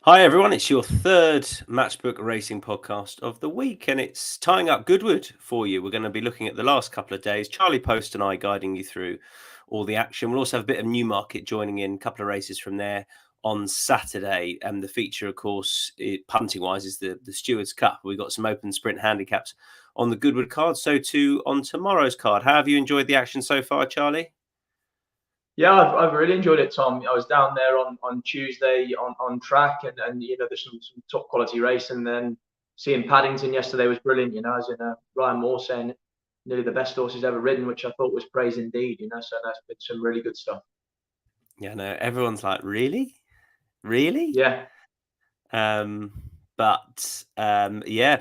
Hi everyone, it's your third Matchbook Racing podcast of the week, and it's tying up Goodwood for you. We're going to be looking at the last couple of days. Charlie Poste and I guiding you through all the action. We'll also have a bit of Newmarket joining in, a couple of races from there on Saturday. And the feature, of course, punting-wise, is the Stewards Cup. We've got some open sprint handicaps on the Goodwood card, so too on tomorrow's card. How have you enjoyed the action so far, Charlie? Yeah, I've really enjoyed it, Tom. I was down there on Tuesday on track, and there's some top quality race, and then seeing Paddington yesterday was brilliant. As in Ryan Moore saying nearly the best horse he's ever ridden, which I thought was praise indeed. So that's been some really good stuff. Yeah, no, everyone's like, really? Really? Yeah, Yeah,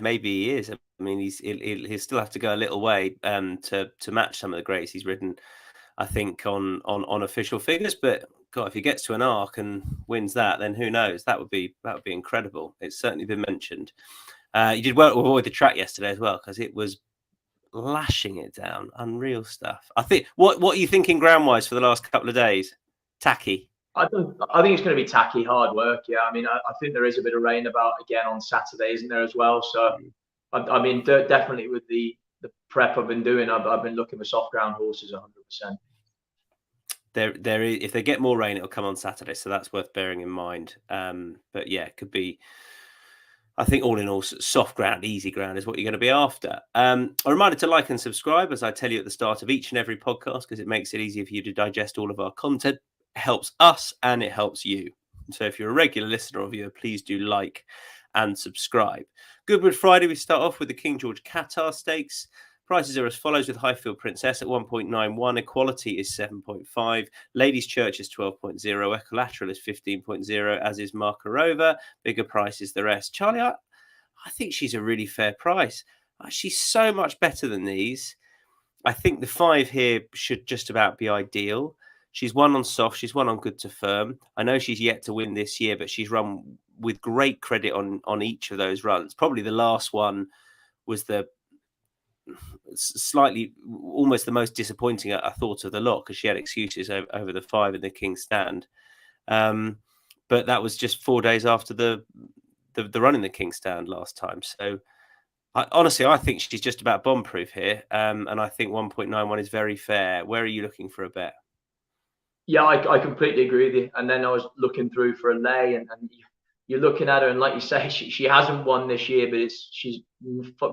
maybe he is. I mean, he'll still have to go a little way to match some of the greats he's ridden, I think, on official figures. But God, if he gets to an arc and wins that, then who knows? That would be incredible. It's certainly been mentioned. You did well to avoid the track yesterday as well, because it was lashing it down. Unreal stuff. I think. What are you thinking ground wise for the last couple of days? Tacky. I think it's going to be tacky, hard work. Yeah, I mean, I think there is a bit of rain about again on Saturday, isn't there as well? So, I mean, definitely with the prep I've been doing, I've been looking for soft ground horses 100%. There is, if they get more rain, it'll come on Saturday, so that's worth bearing in mind. But yeah, it could be. I think all in all, soft ground, easy ground is what you're going to be after. A reminder to like and subscribe, as I tell you at the start of each and every podcast, because it makes it easier for you to digest all of our content. It helps us and it helps you. So if you're a regular listener or viewer, please do like and subscribe. Goodwood Friday, we start off with the King George Qatar Stakes. Prices are as follows, with Highfield Princess at 1.91, Equality is 7.5, Ladies Church is 12.0, Equilateral is 15.0, as is Markarova. Bigger price is the rest. Charlie, I think she's a really fair price. She's so much better than these. I think the 5 here should just about be ideal. She's won on soft. She's won on good to firm. I know she's yet to win this year, but she's run with great credit on each of those runs. Probably the last one was the slightly, almost the most disappointing I thought of the lot, because she had excuses over the 5 in the King's Stand. But that was just 4 days after the run in the King's Stand last time. So honestly, I think she's just about bomb-proof here, and I think 1.91 is very fair. Where are you looking for a bet? Yeah, I completely agree with you. And then I was looking through for a lay, and you're looking at her, and like you say, she hasn't won this year, but she's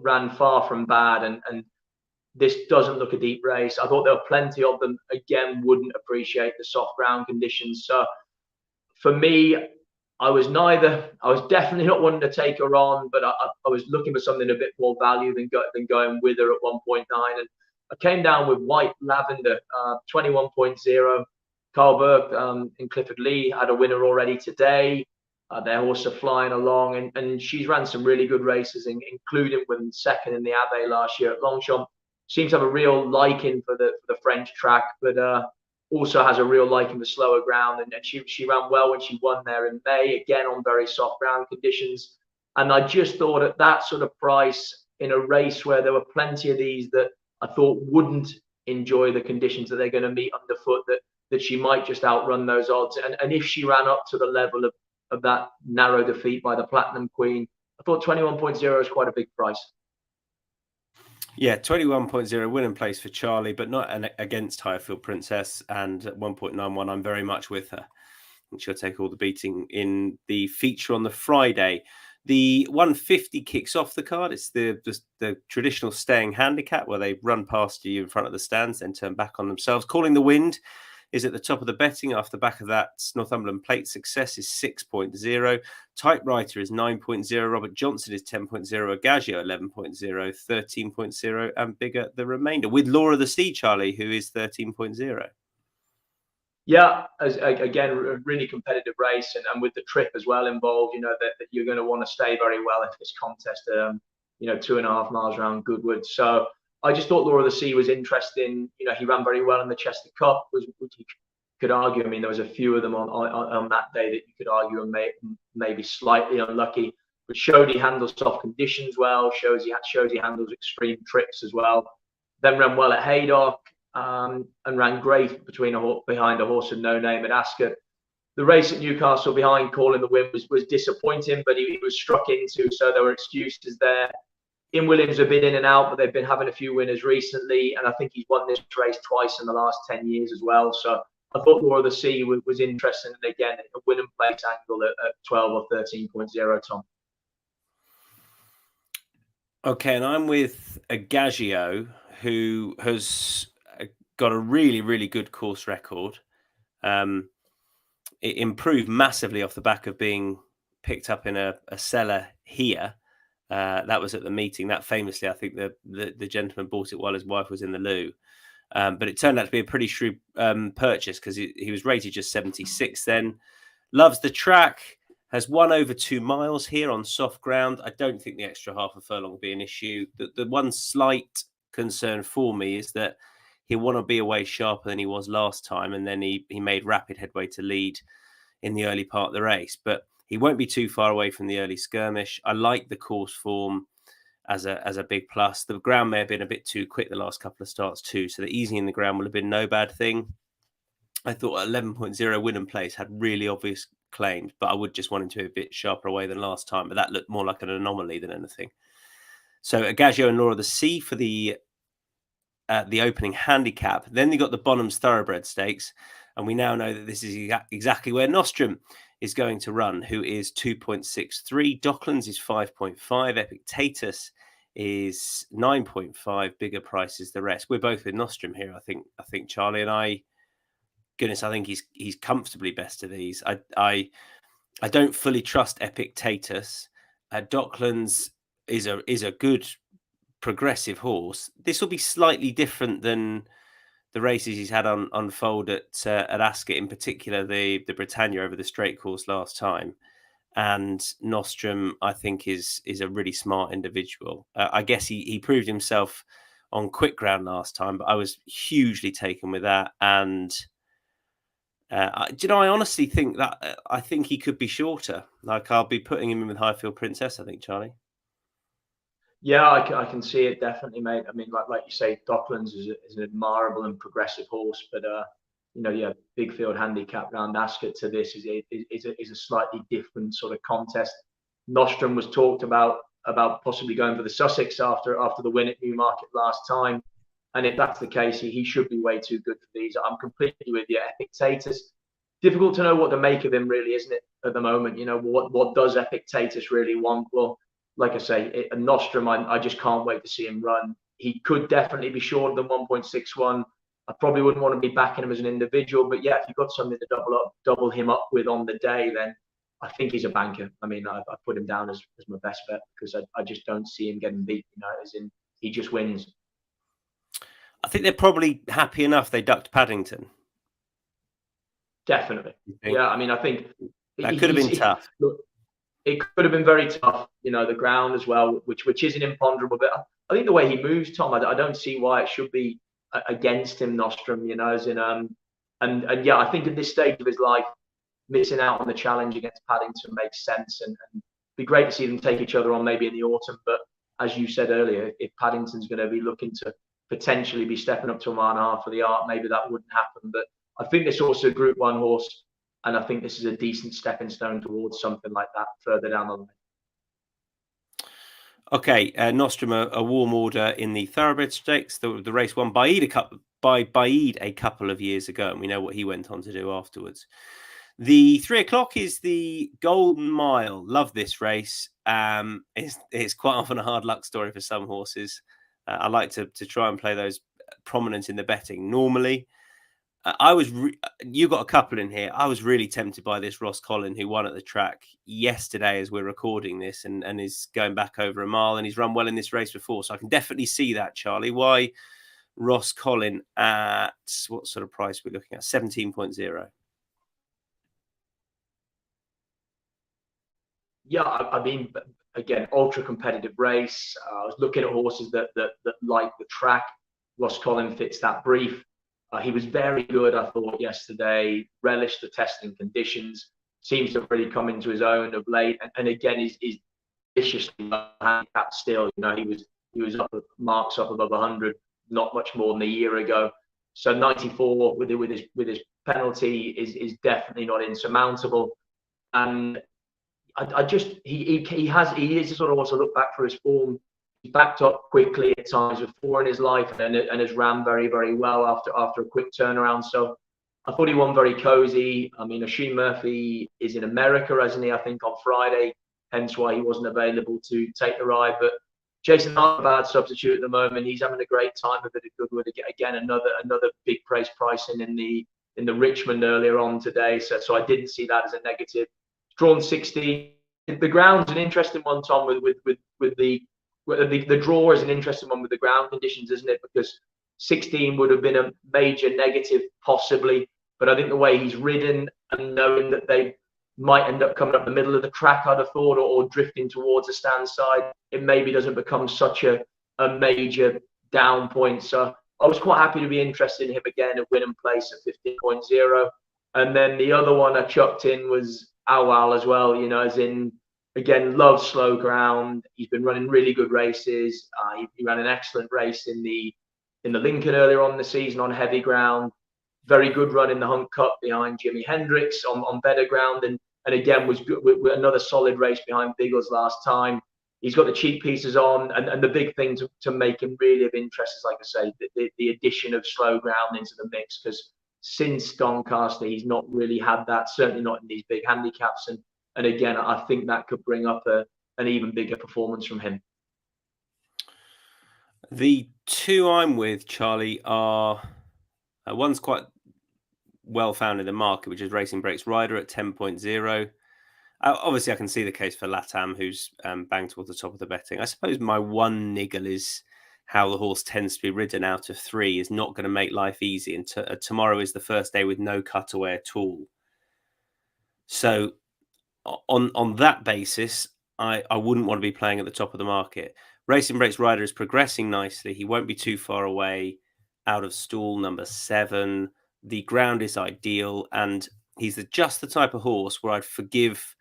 ran far from bad, and this doesn't look a deep race. I thought there were plenty of them, again, wouldn't appreciate the soft ground conditions. So for me, I was definitely not wanting to take her on, but I was looking for something a bit more value than going with her at 1.9. And I came down with White Lavender, 21.0. Carl Burke and Clifford Lee had a winner already today. They're also flying along, and she's ran some really good races, including winning second in the Abbey last year at Longchamp. Seems to have a real liking for the French track, but also has a real liking for slower ground. And she ran well when she won there in May, again on very soft ground conditions. And I just thought at that sort of price, in a race where there were plenty of these that I thought wouldn't enjoy the conditions that they're going to meet underfoot, that she might just outrun those odds. And if she ran up to the level of that narrow defeat by the Platinum Queen, I thought 21.0 is quite a big price. Yeah, 21.0 winning place for Charlie, but not against Highfield Princess. And at 1.91, I'm very much with her. And she'll take all the beating in the feature on the Friday. The 150 kicks off the card. It's the traditional staying handicap, where they run past you in front of the stands, then turn back on themselves. Calling the Wind is at the top of the betting. Off the back of that, Northumberland Plate Success is 6.0. Typewriter is 9.0. Robert Johnson is 10.0. Agagio 11.0. 13.0. And Bigger the remainder, with Law of the Sea, Charlie, who is 13.0. Yeah, again, a really competitive race, and with the trip as well involved, that you're going to want to stay very well in this contest, 2.5 miles around Goodwood. So I just thought Law of the Sea was interesting. He ran very well in the Chester Cup, which you could argue. I mean, there was a few of them on that day that you could argue and maybe slightly unlucky, but showed he handles soft conditions well, shows he handles extreme trips as well. Then ran well at Haydock. And ran great behind a horse of no name at Ascot. the race at Newcastle behind Calling the Wind was disappointing, but he was struck into, so there were excuses there. In Williams have been in and out, but they've been having a few winners recently, and I think he's won this race twice in the last 10 years as well. So I thought Law of the Sea was interesting, and again, a win and place angle at 12 or 13.0, Tom. Okay, and I'm with Agagio, who has got a really, really good course record. It improved massively off the back of being picked up in a cellar here. That was at the meeting. That famously, I think the gentleman bought it while his wife was in the loo. But it turned out to be a pretty shrewd purchase because he was rated just 76 then. Loves the track, has won over 2 miles here on soft ground. I don't think the extra half a furlong will be an issue. The one slight concern for me is that he'll want to be away sharper than he was last time, and then he made rapid headway to lead in the early part of the race. But he won't be too far away from the early skirmish. I like the course form as a big plus. The ground may have been a bit too quick the last couple of starts too, so the easing in the ground will have been no bad thing. I thought 11.0 win and place had really obvious claims, but I would just want him to be a bit sharper away than last time. But that looked more like an anomaly than anything. So Agagio and Law of the Sea for the opening handicap. Then they got the Bonham's Thoroughbred Stakes, and we now know that this is exactly where Nostrum is going to run, who is 2.63. Docklands is 5.5. Epictetus is 9.5. Bigger prices the rest. We're both with Nostrum here. I think Charlie and I. Goodness, I think he's comfortably best of these. I don't fully trust Epictetus. Docklands is a good progressive horse. This will be slightly different than the races he's had unfold at Ascot, in particular the Britannia over the straight course last time. And Nostrum, I think, is a really smart individual. I guess he proved himself on quick ground last time, but I was hugely taken with that. And do you know, I honestly think that I think he could be shorter. Like, I'll be putting him in with Highfield Princess, I think, Charlie. Yeah, I can see it definitely, mate. I mean, like you say, Docklands is an admirable and progressive horse, but big field handicap round Ascot to this is a slightly different sort of contest. Nostrum was talked about possibly going for the Sussex after the win at Newmarket last time, and if that's the case, he should be way too good for these. I'm completely with you. Epictetus, difficult to know what to make of him, really, isn't it? At the moment, what does Epictetus really want? Well, like I say, Nostrum, I just can't wait to see him run. He could definitely be shorter than 1.61. I probably wouldn't want to be backing him as an individual, but yeah, if you've got something to double him up with on the day, then I think he's a banker. I mean, I put him down as my best bet because I just don't see him getting beat. As in he just wins. I think they're probably happy enough they ducked Paddington. Definitely. Yeah, I mean, I think that could have been tough. It could have been very tough, the ground as well, which is an imponderable. But I think the way he moves, Tom, I don't see why it should be against him, Nostrum, as in and yeah, I think at this stage of his life, missing out on the challenge against Paddington makes sense, and be great to see them take each other on maybe in the autumn. But as you said earlier, if Paddington's going to be looking to potentially be stepping up to a mile and a half for the art, maybe that wouldn't happen. But I think this also a Group 1 horse. And I think this is a decent stepping stone towards something like that further down the line. Okay, Nostrum, a warm order in the Thoroughbred Stakes. The race won by Baid a couple of years ago, and we know what he went on to do afterwards. The 3 o'clock is the Golden Mile. Love this race. It's quite often a hard luck story for some horses. I like to try and play those prominent in the betting normally. You got a couple in here. I was really tempted by this Ross Collin, who won at the track yesterday as we're recording this, and is going back over a mile, and he's run well in this race before. So I can definitely see that, Charlie. Why Ross Collin at what sort of price we're looking at? 17.0. Yeah, I mean, again, ultra competitive race. I was looking at horses that like the track. Ross Collin fits that brief. He was very good, I thought, yesterday. Relished the testing conditions. Seems to have really come into his own of late. And again, he's viciously handicapped still. He was up at marks up above 100, not much more than a year ago. So 94 with his penalty is definitely not insurmountable. And he is sort of also look back for his form. He's backed up quickly at times with 4 in his life, and has ran very, very well after a quick turnaround. So I thought he won very cozy. I mean, Oisin Murphy is in America, hasn't he? I think on Friday, hence why he wasn't available to take the ride. But Jason Hart's a bad substitute at the moment. He's having a great time with it at Goodwood. Again, another big pricing in the Richmond earlier on today. So I didn't see that as a negative. Drawn 16. The ground's an interesting one, Tom, with the draw is an interesting one with the ground conditions, isn't it? Because 16 would have been a major negative, possibly. But I think the way he's ridden and knowing that they might end up coming up the middle of the track, I'd have thought, or drifting towards the stand side, it maybe doesn't become such a major down point. So I was quite happy to be interested in him again at win and place at 15.0. And then the other one I chucked in was Awal as well, as in, again, loves slow ground. He's been running really good races. He ran an excellent race in the Lincoln earlier on in the season on heavy ground. Very good run in the Hunt Cup behind Jimi Hendrix on better ground, and again was with another solid race behind Biggles last time. He's got the cheap pieces on, and the big thing to make him really of interest is, like I say, the addition of slow ground into the mix, because since Doncaster he's not really had that, certainly not in these big handicaps, and again I think that could bring up an even bigger performance from him. The two I'm with, Charlie, are one's quite well found in the market, which is Racing Breaks Rider at 10.0. Obviously, I can see the case for Latam, who's banged towards the top of the betting. I suppose my one niggle is how the horse tends to be ridden out of 3 is not going to make life easy. And tomorrow is the first day with no cutaway at all. So on that basis, I wouldn't want to be playing at the top of the market. Racing Breaks Rider is progressing nicely. He won't be too far away out of stall number 7. The ground is ideal, and he's just the type of horse where I'd forgive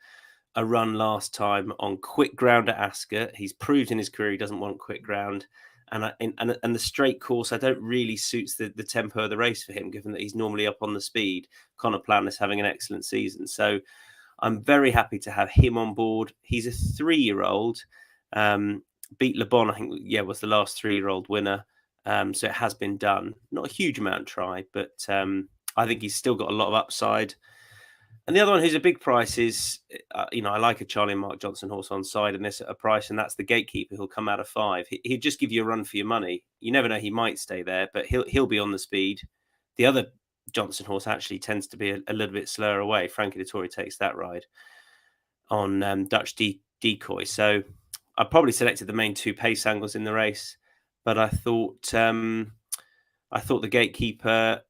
a run last time on quick ground at Ascot. He's proved in his career he doesn't want quick ground, and the straight course I don't really suits the tempo of the race for him, given that he's normally up on the speed. Conor Plan is having an excellent season, so I'm very happy to have him on board. He's a 3-year-old. Beat Le Bon, I think, was the last 3-year-old winner. So it has been done. Not a huge amount tried, but I think he's still got a lot of upside. And the other one who's a big price is, I like a Charlie and Mark Johnson horse on side in this at a price, and that's the Gatekeeper. He'll come out of 5. He'll just give you a run for your money. You never know, he might stay there, but he'll be on the speed. The other Johnson horse actually tends to be a little bit slower away. Frankie Dettori takes that ride on Dutch Decoy. So I probably selected the main 2 pace angles in the race, but I thought the Gatekeeper,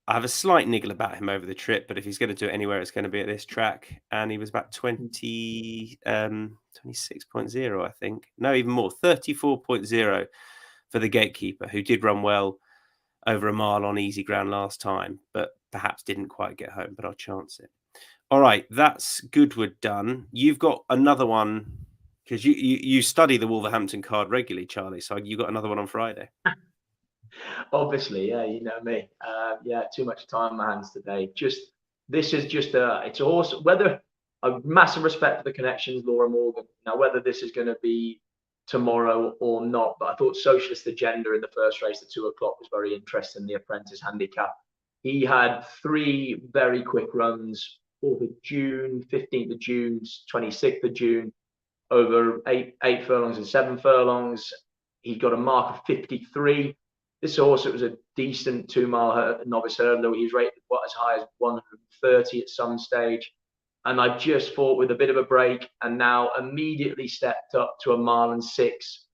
I have a slight niggle about him over the trip, but if he's going to do it anywhere, it's going to be at this track. And he was about 26.0, I think. No, even more, 34.0 for the Gatekeeper, who did run well over a mile on easy ground last time, but perhaps didn't quite get home, but I'll chance it. All right, that's Goodwood done. You've got another one, because you study the Wolverhampton card regularly, Charlie, so you got another one on Friday. Obviously, yeah, you know me. Too much time on my hands today. It's a horse. Whether a massive respect for the connections, Laura Morgan. Now, whether this is going to be tomorrow or not, but I thought Socialist Agenda in the first race at 2 o'clock was very interesting. The Apprentice handicap. He had 3 very quick runs: 4th of June, 15th of June, 26th of June, over 8 furlongs and 7 furlongs. He got a mark of 53. This horse, it was a decent 2-mile novice hurdler. He was rated as high as 130 at some stage. And I just fought with a bit of a break, and now immediately stepped up to 1 mile and 6.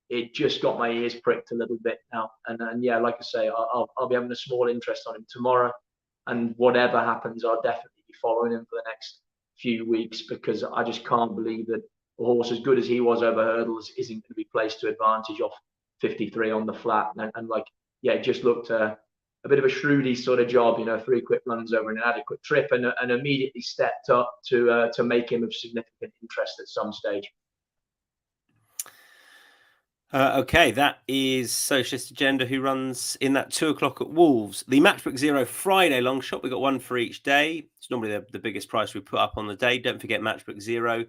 It just got my ears pricked a little bit now. And yeah, like I say, I'll be having a small interest on him tomorrow. And whatever happens, I'll definitely be following him for the next few weeks, because I just can't believe that a horse as good as he was over hurdles isn't going to be placed to advantage off 53 on the flat. And it just looked a bit of a shrewdy sort of job, 3 quick runs over an inadequate trip, and immediately stepped up to make him of significant interest at some stage. Okay, that is Socialist Agenda, who runs in that 2 o'clock at Wolves. The Matchbook Zero Friday long shot, we've got one for each day. It's normally the biggest price we put up on the day. Don't forget Matchbook Zero.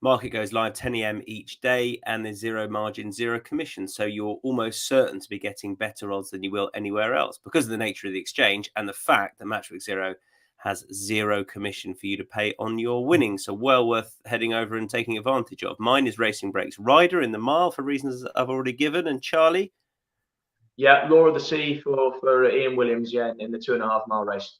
Market goes live 10 a.m. each day, and there's zero margin, zero commission. So you're almost certain to be getting better odds than you will anywhere else because of the nature of the exchange and the fact that Matchbook Zero has zero commission for you to pay on your winnings. So well worth heading over and taking advantage of. Mine is Racing Breaks Rider in the mile for reasons I've already given. And Charlie? Yeah, Law of the Sea for Ian Williams, yeah, in the 2.5 mile race.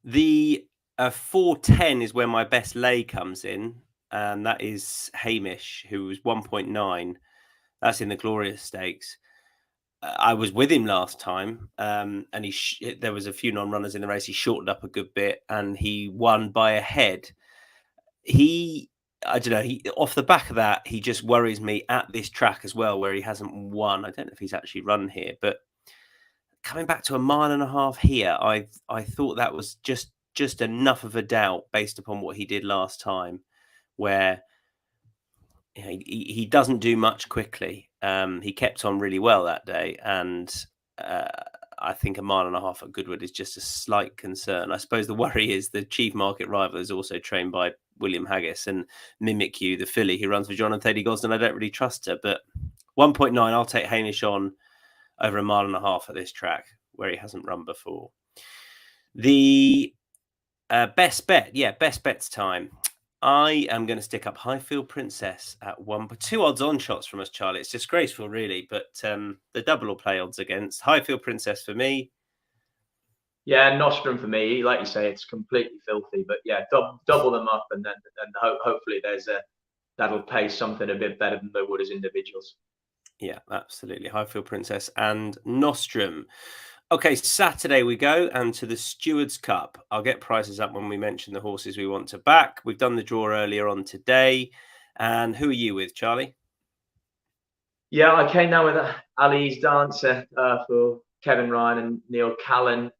The 4:10 is where my best lay comes in. And that is Hamish, who was 1.9. That's in the Glorious Stakes. I was with him last time, and there was a few non-runners in the race. He shortened up a good bit, and he won by a head. I don't know. Off the back of that, he just worries me at this track as well, where he hasn't won. I don't know if he's actually run here, but coming back to a mile and a half here, I thought that was just enough of a doubt based upon what he did last time, where he doesn't do much quickly. He kept on really well that day, and I think a mile and a half at Goodwood is just a slight concern. I suppose the worry is the chief market rival is also trained by William Haggis, and Mimic You, the filly who runs for John and Thady Gosden, I don't really trust her. But 1.9, I'll take Hamish on over a mile and a half at this track where he hasn't run before. The best bet, best bets time. I am going to stick up Highfield Princess at 1, but 2 odds on shots from us, Charlie. It's disgraceful, really, but the double or play odds against Highfield Princess for me. Yeah, Nostrum for me. Like you say, it's completely filthy, but yeah, double them up, and then hopefully that'll pay something a bit better than they would as individuals. Yeah, absolutely. Highfield Princess and Nostrum. Okay, Saturday we go, and to the Stewards Cup. I'll get prices up when we mention the horses we want to back. We've done the draw earlier on today. And who are you with, Charlie? Yeah, I came down with Ali's Dancer for Kevin Ryan and Neil Callan.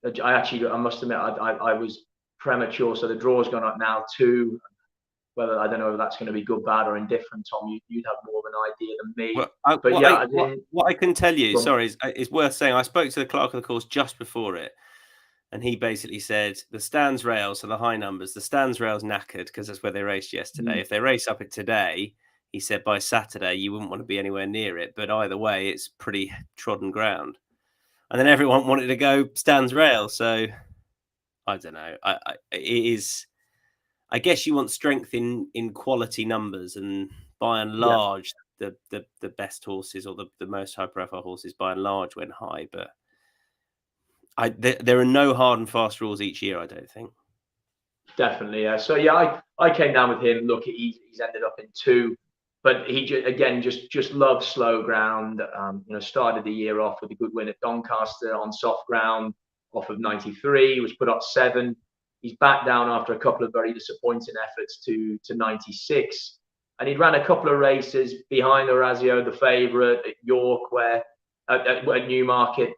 I must admit, I was premature, so the draw's gone up now too. I don't know whether that's going to be good, bad, or indifferent. Tom, you'd have more of an idea than me. Well, what I can tell you, is worth saying. I spoke to the clerk of the course just before it, and he basically said the stands rails, so the high numbers, the stands rails knackered because that's where they raced yesterday. If they race up it today, he said by Saturday you wouldn't want to be anywhere near it. But either way, it's pretty trodden ground. And then everyone wanted to go stands rail, so I don't know. It is. I guess you want strength in quality numbers, and by and large, the best horses or the most high profile horses by and large went high. But there are no hard and fast rules each year, I don't think. Definitely, yeah. So yeah, I came down with him. Look, he's ended up in 2, but he just loves slow ground. Started the year off with a good win at Doncaster on soft ground, off of 93. Was put up 7. He's back down after a couple of very disappointing efforts to 96. And he ran a couple of races behind Orazio, the favourite, at York, at Newmarket,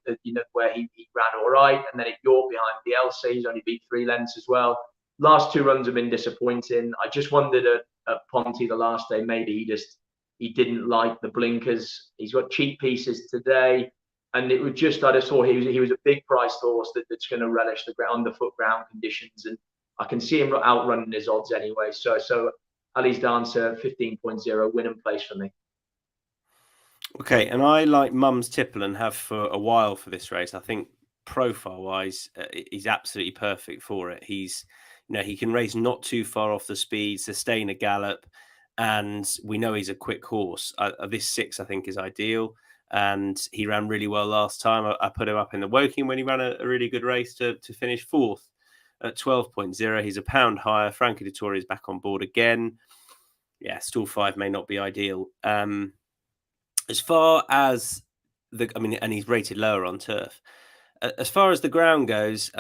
where he ran all right. And then at York behind Bielsa, he's only beat 3 lengths as well. Last 2 runs have been disappointing. I just wondered at Ponty the last day, maybe he didn't like the blinkers. He's got cheap pieces today. And it was just, I just saw he was a big priced horse that's going to relish the underfoot ground conditions. And I can see him outrunning his odds anyway. So Ali's Dancer, 15.0, win and place for me. Okay, and I like Mum's Tipple and have for a while for this race. I think profile-wise, he's absolutely perfect for it. He can race not too far off the speed, sustain a gallop, and we know he's a quick horse. This 6, I think, is ideal. And he ran really well last time. I put him up in the Woking when he ran a really good race to finish 4th at 12.0. He's a pound higher. Frankie Dettori is back on board again. Yeah, stall 5 may not be ideal. As far as and he's rated lower on turf. As far as the ground goes,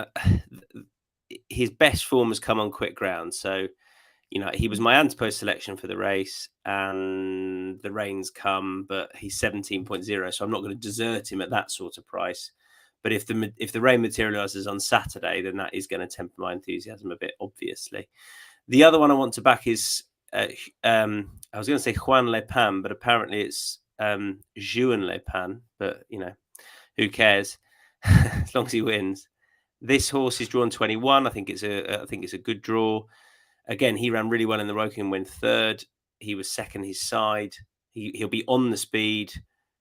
his best form has come on quick ground. So, he was my anti-post selection for the race, and the rain's come, but he's 17.0, so I'm not going to desert him at that sort of price. But if the rain materialises on Saturday, then that is going to temper my enthusiasm a bit, obviously. The other one I want to back is a I was going to say Juan Le Pan, but apparently it's Juan Le Pan. But who cares? As long as he wins. This horse is drawn 21. I think it's a good draw. Again, he ran really well in the Woking win third. He was second his side. He'll be on the speed.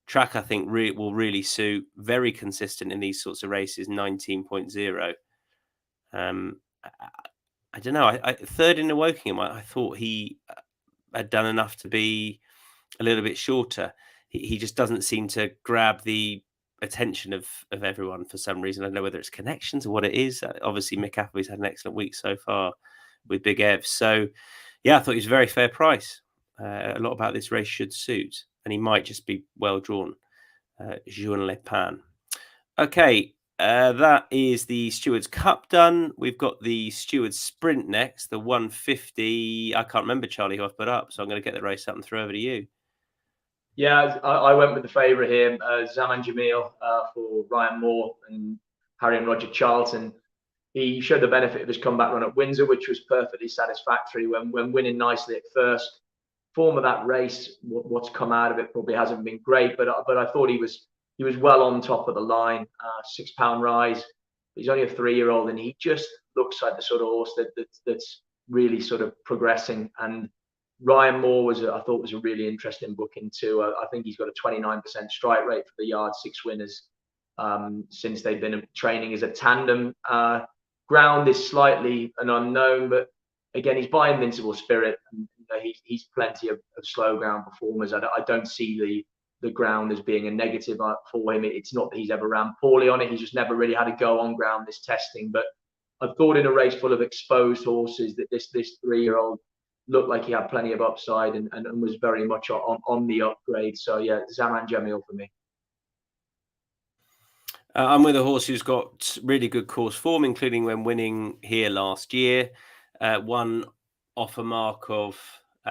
Track, I think, will really suit. Very consistent in these sorts of races, 19.0. I don't know. I third in the Woking, I thought he had done enough to be a little bit shorter. He just doesn't seem to grab the attention of everyone for some reason. I don't know whether it's connections or what it is. Obviously, Mick Appleby's had an excellent week so far with Big Ev. So, yeah, I thought he was a very fair price. A lot about this race should suit, and he might just be well drawn. Juan Le Pan. Okay, that is the Stewards Cup done. We've got the Stewards Sprint next, the 150. I can't remember, Charlie, who I've put up, so I'm going to get the race up and throw over to you. Yeah, I went with the favourite here, Zaman Jamil, for Ryan Moore and Harry and Roger Charlton. He showed the benefit of his comeback run at Windsor, which was perfectly satisfactory when winning nicely at first. Form of that race, what's come out of it probably hasn't been great, but I thought he was well on top of the line. £6 rise. He's only a 3-year-old, and he just looks like the sort of horse that's really sort of progressing. And Ryan Moore I thought was a really interesting booking too. I think he's got a 29% strike rate for the yard, 6 winners since they've been training as a tandem. Ground is slightly an unknown, but again, he's by Invincible Spirit, and he's plenty of slow ground performers. I don't see the ground as being a negative for him. It's not that he's ever ran poorly on it. He's just never really had to go on ground this testing. But I thought in a race full of exposed horses that this 3-year-old looked like he had plenty of upside and was very much on the upgrade. So yeah, Zaman Jamil for me. I'm with a horse who's got really good course form, including when winning here last year. Won off a mark of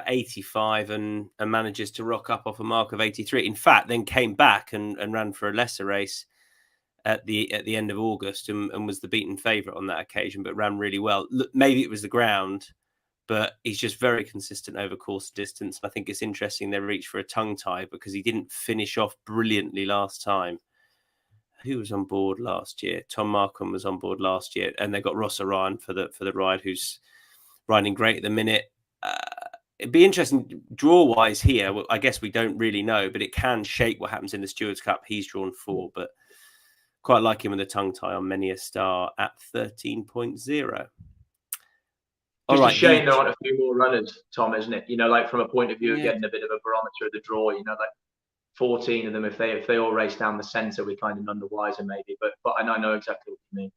85 and manages to rock up off a mark of 83. In fact, then came back and ran for a lesser race at the end of August and was the beaten favourite on that occasion, but ran really well. Look, maybe it was the ground, but he's just very consistent over course distance. I think it's interesting they reached for a tongue tie because he didn't finish off brilliantly last time. Who was on board last year? Tom Markham was on board last year, and they got Ross Orion for the ride, who's riding great at the minute. It'd be interesting draw-wise here. Well, I guess we don't really know, but it can shape what happens in the Stewards Cup. He's drawn 4, but quite like him with a tongue tie on many a star at 13.0. Just a shame there aren't a few more runners, Tom, isn't it? Like from a point of view of getting a bit of a barometer of the draw, like 14 of them, if they all race down the centre, we're kind of none the wiser maybe. But I know exactly what you mean.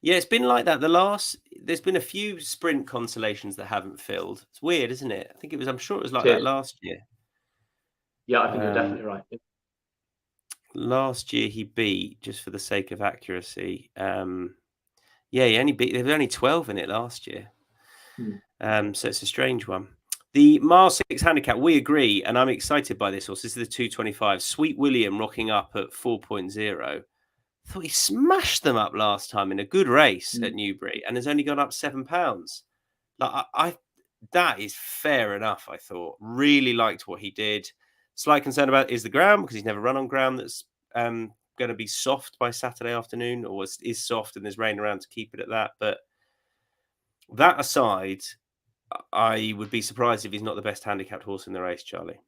Yeah, it's been like that. There's been a few sprint consolations that haven't filled. It's weird, isn't it? I'm sure it was like that last year. Yeah, I think you're definitely right. Last year he beat, just for the sake of accuracy. Yeah, he only beat. There were only 12 in it last year. So it's a strange one. The mile 6 handicap, we agree, and I'm excited by this horse. This is the 225. Sweet William rocking up at 4.0. I thought he smashed them up last time in a good race at Newbury, and has only gone up £7. Like that is fair enough. I thought really liked what he did. Slight concern about is the ground, because he's never run on ground that's going to be soft by Saturday afternoon, or is soft, and there's rain around to keep it at that. But that aside, I would be surprised if he's not the best handicapped horse in the race, Charlie.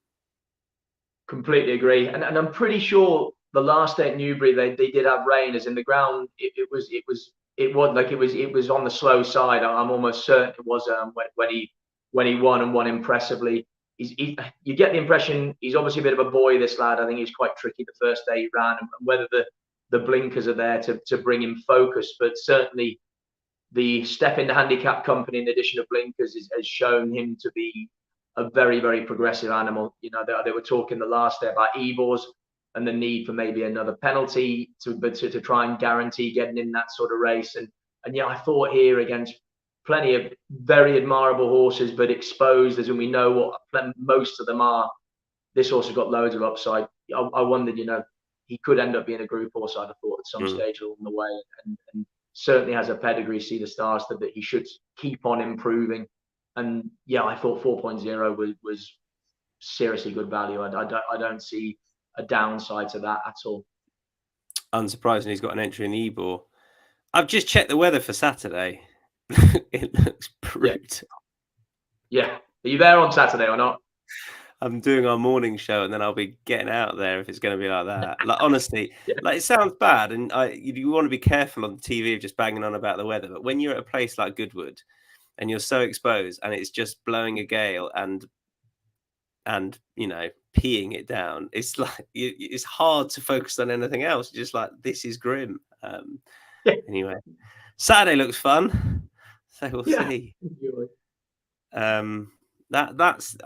Completely agree, and I'm pretty sure the last day at Newbury they did have rain, as in the ground. It was on the slow side. I'm almost certain it was when he won impressively. You get the impression he's obviously a bit of a boy, this lad. I think he's quite tricky the first day he ran, and whether the blinkers are there to bring him focus, but certainly the step in the handicap company in addition of blinkers has shown him to be a very, very progressive animal. They were talking the last day about Ebors and the need for maybe another penalty to try and guarantee getting in that sort of race. And yeah, I thought here against plenty of very admirable horses, but exposed, as in we know what most of them are. This horse has got loads of upside. I wondered, he could end up being a group horse, I'd have thought, at some stage along the way, and certainly has a pedigree, see the stars, that he should keep on improving. And yeah, I thought 4.0 was seriously good value. I don't see a downside to that at all. Unsurprisingly, he's got an entry in the Ebor. I've just checked the weather for Saturday. It looks brutal. Yeah. Are you there on Saturday or not? I'm doing our morning show, and then I'll be getting out there if it's going to be like that. Like, honestly, Yeah. like, it sounds bad, and you want to be careful on TV of just banging on about the weather. But when you're at a place like Goodwood and you're so exposed, and it's just blowing a gale and peeing it down, it's like it's hard to focus on anything else. Just like, this is grim. Yeah. Anyway, Saturday looks fun, so we'll Yeah. see. That's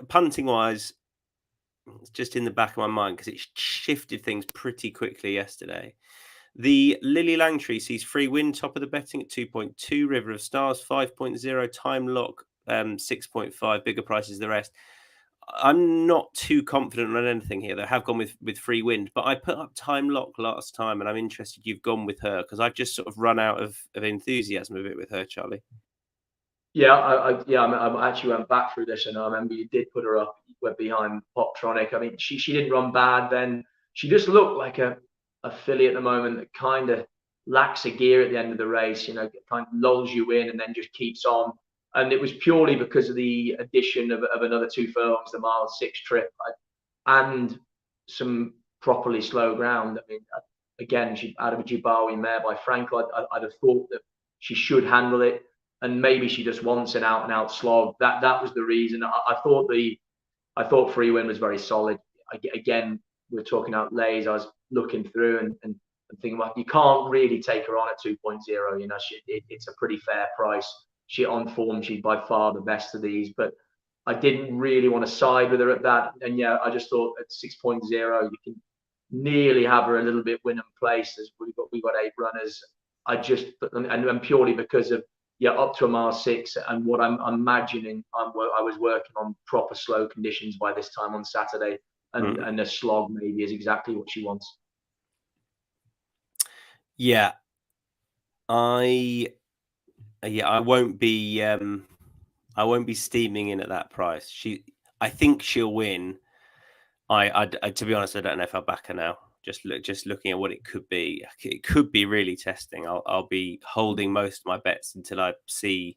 punting wise, it's just in the back of my mind because it shifted things pretty quickly yesterday. The Lily Langtree sees free win top of the betting at 2.2, River of Stars 5.0, Time Lock 6.5, bigger prices the rest. I'm not too confident on anything here. They have gone with free wind, but I put up Time Lock last time, and I'm interested you've gone with her because I've just sort of run out of enthusiasm a bit with her, Charlie. Yeah, I actually went back through this, and I remember you did put her up, went behind Poptronic. I mean, she didn't run bad then. She just looked like a filly at the moment that kind of lacks a gear at the end of the race. You know, kind of lulls you in and then just keeps on. And it was purely because of the addition of another 2 furlongs, the mile 6 trip, and some properly slow ground. I mean, again, she out of a Jibawi mare by Franco. I'd have thought that she should handle it, and maybe she just wants an out and out slog. That was the reason. I thought free win was very solid. Again, we're talking out lays. I was looking through and thinking, well, you can't really take her on at 2.0. You know, it's a pretty fair price. She on form, she's by far the best of these, but I didn't really want to side with her at that. And yeah, I just thought at 6.0, you can nearly have her a little bit win and place. As we've got 8 runners. I just and purely because of up to a mile 6, and what I'm imagining, I was working on proper slow conditions by this time on Saturday, and a slog maybe is exactly what she wants. Yeah, I won't be steaming in at that price. I think she'll win. I to be honest, I don't know if I'll back her now. Just looking at what it could be really testing. I'll be holding most of my bets until I see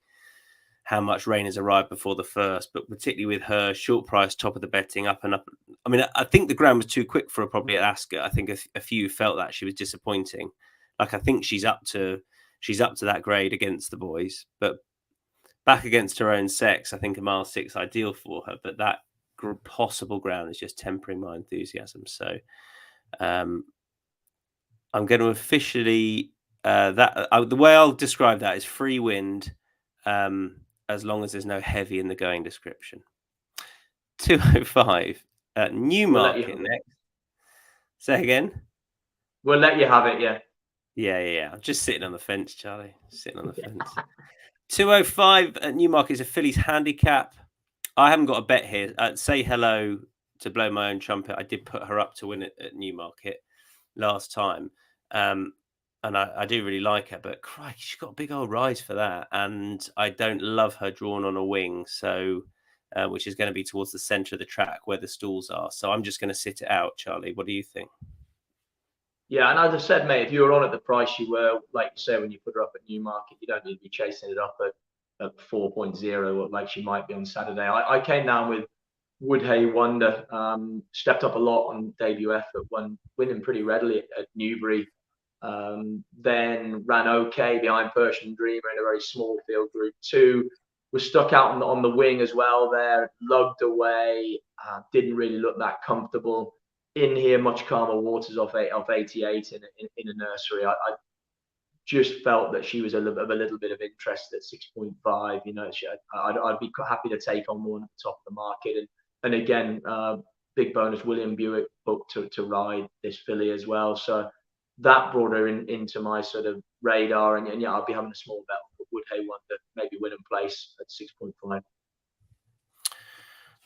how much rain has arrived before the first. But particularly with her short price, top of the betting, up and up. I mean, I think the ground was too quick for her probably at Ascot. I think a few felt that she was disappointing. Like, I think she's up to that grade against the boys, but back against her own sex, I think a mile 6 ideal for her. But that possible ground is just tempering my enthusiasm. So I'm going to officially the way I'll describe that is free wind, as long as there's no heavy in the going description. 205 at Newmarket next. Say again. We'll let you have it. Yeah. I'm just sitting on the fence, Charlie. Sitting on the fence. 205 at Newmarket is a fillies handicap. I haven't got a bet here. Say hello to blow my own trumpet. I did put her up to win it at Newmarket last time. And I do really like her, but crikey, she's got a big old rise for that. And I don't love her drawn on a wing, so which is going to be towards the centre of the track where the stalls are. So I'm just going to sit it out, Charlie. What do you think? Yeah, and as I said, mate, if you were on at the price you were, like you say, when you put her up at Newmarket, you don't need to be chasing it up at 4.0 like she might be on Saturday. I came down with Woodhay Wonder, stepped up a lot on debut effort, winning pretty readily at Newbury. Then ran okay behind Persian Dreamer in a very small field, Group 2. Was stuck out on the wing as well there, lugged away, didn't really look that comfortable. In here, much calmer waters off 88 in a nursery. I just felt that she was a little bit of interest at 6.5. You know, I'd be happy to take on one at the top of the market. And again, big bonus, William Buick booked to ride this filly as well. So that brought her into my sort of radar. And yeah, I'll be having a small bet for Woodhay Wonder, maybe win and place at 6.5.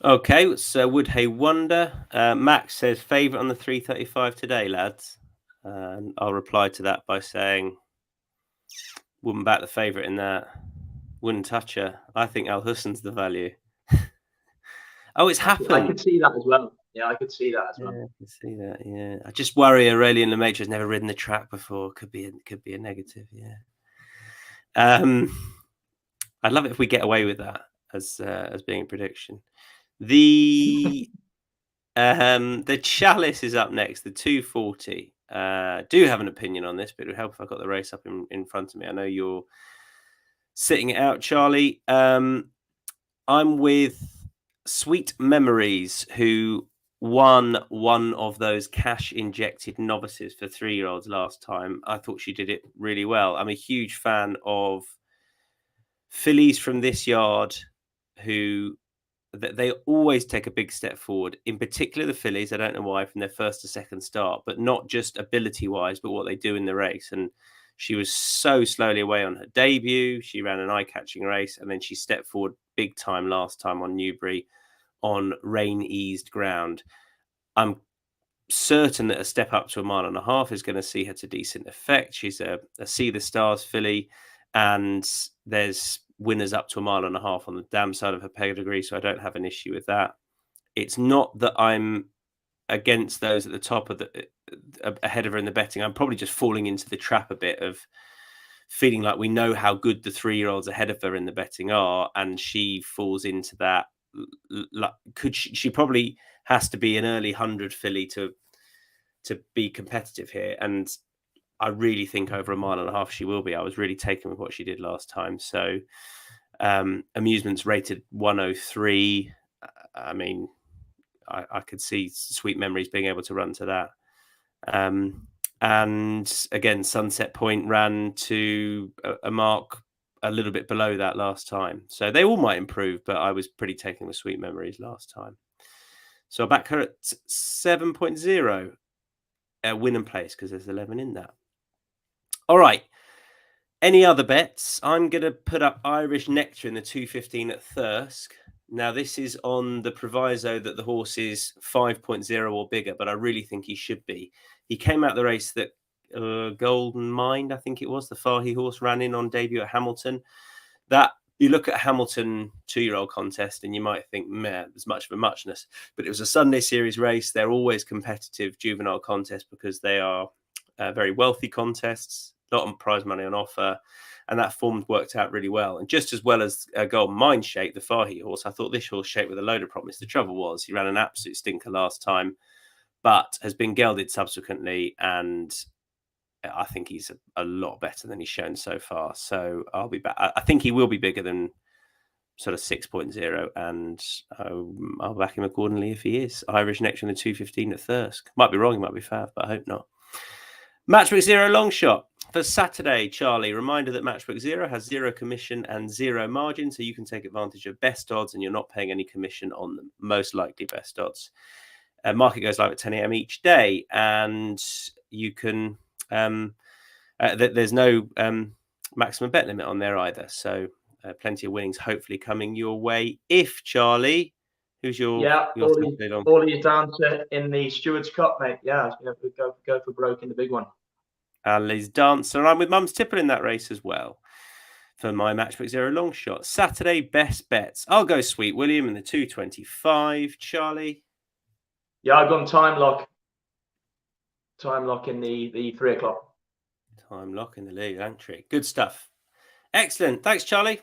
Okay, so Woodhay Wonder. Max says favourite on the 335 today, lads. And I'll reply to that by saying wouldn't back the favourite in that. Wouldn't touch her. I think Al Hussen's the value. Oh, it's I happened. could see that as well. Yeah, I could see that as well. Yeah, I can see that. Yeah, I just worry Aurelian Lemaitre has never ridden the track before. Could be a negative. Yeah. I'd love it if we get away with that as being a prediction. The Chalice is up next. The 240. Do have an opinion on this, but it would help if I got the race up in front of me. I know you're sitting it out, Charlie. I'm with Sweet Memories, who won one of those cash injected novices for 3-year-olds last time. I thought she did it really well. I'm a huge fan of fillies from this yard who they always take a big step forward. In particular, the fillies, I don't know why, from their first to second start, but not just ability wise, but what they do in the race. And she was so slowly away on her debut. She ran an eye-catching race, and then she stepped forward big time last time on Newbury on rain-eased ground. I'm certain that a step up to 1.5 miles is going to see her to decent effect. She's a See the Stars filly, and there's winners up to 1.5 miles on the dam side of her pedigree, so I don't have an issue with that. It's not that I'm against those at the top of the ahead of her in the betting. I'm probably just falling into the trap a bit of feeling like we know how good the 3-year-olds ahead of her in the betting are, and she falls into that. She probably has to be an early 100 filly to be competitive here, and I really think over 1.5 miles she will be. I was really taken with what she did last time. So Amusement's rated 103. I mean, I could see Sweet Memories being able to run to that. And again, Sunset Point ran to a mark a little bit below that last time. So they all might improve, but I was pretty taken with Sweet Memories last time. So I back her at 7.0 win and place because there's 11 in that. All right. Any other bets? I'm going to put up Irish Nectar in the 215 at Thirsk. Now, this is on the proviso that the horse is 5.0 or bigger, but I really think he should be. He came out the race that Golden Mind, I think it was, the Fahy horse, ran in on debut at Hamilton. That you look at Hamilton 2-year-old contest and you might think, man, there's much of a muchness. But it was a Sunday Series race. They're always competitive juvenile contests because they are very wealthy contests, a lot of prize money on offer. And that form worked out really well. And just as well as Golden Mind shaped, the Fahy horse, I thought this horse shaped with a load of promise. The trouble was he ran an absolute stinker last time, but has been gelded subsequently. And I think he's a lot better than he's shown so far. So I'll be back. I think he will be bigger than sort of 6.0, and I'll back him accordingly if he is. Irish Nectar in the 215 at Thirsk. Might be wrong, he might be fav, but I hope not. Matchbook Zero long shot for Saturday, Charlie. Reminder that Matchbook Zero has 0 commission and 0 margin, so you can take advantage of best odds and you're not paying any commission on them. Most likely best odds. Market goes live at 10 a.m. each day, and you can. There's no maximum bet limit on there either, so plenty of winnings hopefully coming your way. If Charlie, who's your Paulie Dancer in the Stewards Cup, mate. Yeah, go for broke in the big one. Ali's Dancer, and I'm with Mum's Tipple in that race as well for my Matchbook Zero long shot. Saturday best bets. I'll go Sweet William in the 225. Charlie. Yeah, I've gone time lock. Time lock in the 3 o'clock. Time lock in the league entry. Good stuff. Excellent. Thanks, Charlie.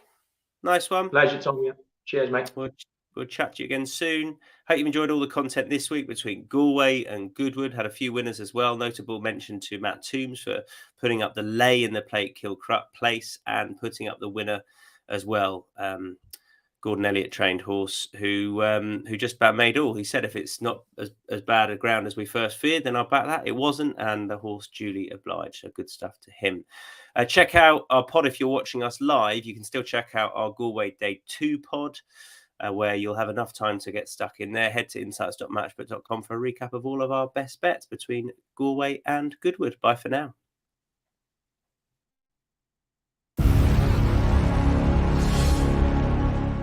Nice one. Pleasure, Tommy. Cheers, mate. We'll chat to you again soon. Hope you've enjoyed all the content this week between Galway and Goodwood. Had a few winners as well. Notable mention to Matt Toombs for putting up the lay in the plate Kilcruck place and putting up the winner as well. Gordon Elliott trained horse who just about made all. He said if it's not as bad a ground as we first feared, then I'll back that. It wasn't, and the horse duly obliged. So good stuff to him. Check out our pod if you're watching us live. You can still check out our Galway Day 2 pod, where you'll have enough time to get stuck in there. Head to insights.matchbook.com for a recap of all of our best bets between Galway and Goodwood. Bye for now.